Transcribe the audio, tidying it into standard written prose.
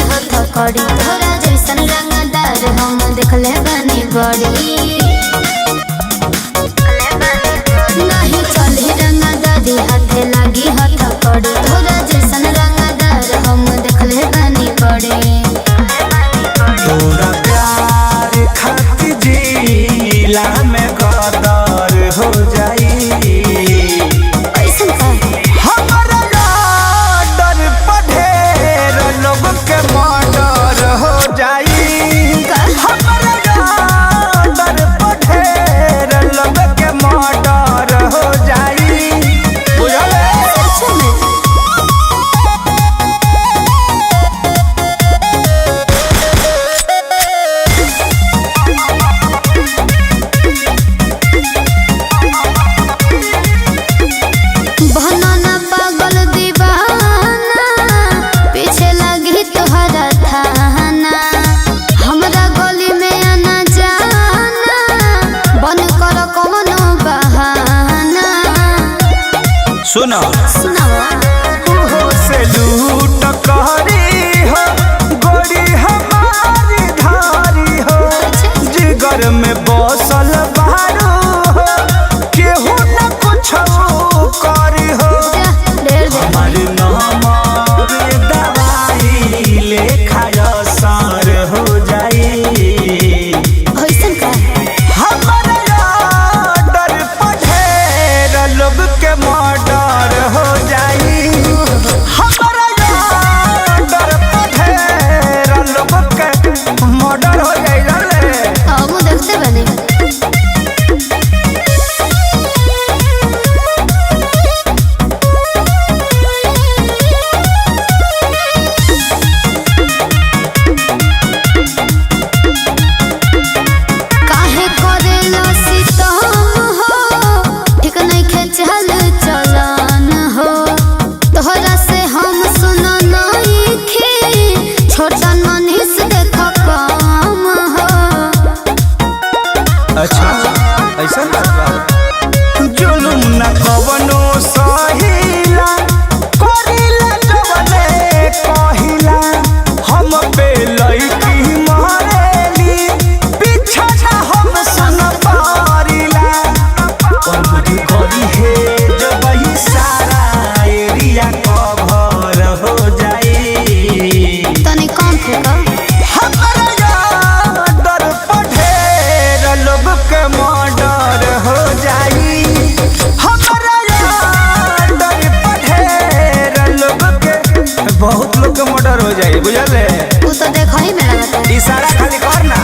तोरा जैसन रंगदार हम देखले बनी बड़ी नहीं चली रंगदारी हाथे लागी हथ कड़ी तोरा जैसन रंगदार हम देखले बनी बड़ी तोरा प्यार खातिर जिला में कदर हो जाई सुनो से लूट करी हो गोरी हमारी धारी हो जिगर में बसल बारू हो केहू न कुछ करी हो हमारी नमर दवाई लेखा सार हो जाई डर पढ़े लोग के मर्डर हो जाई हमारा डर पढ़े लोग के मर्डर हो जाई हम देखते बने अच्छा ऐसा बात बा जुलुम न कवनो सहिला करिला जवने कहिला हम पे लईकी मारेली पीछा ना हम सन पारिला और मुझे करी है जब ही सारा एरिया कवर हो जाए तनी कम फेंका मर्डर हो जाई हमारा डर पढ़े लोग के बहुत लोग के मर्डर हो जाई बुझले तू तो देखा ही मेरा इशारा खाली करना।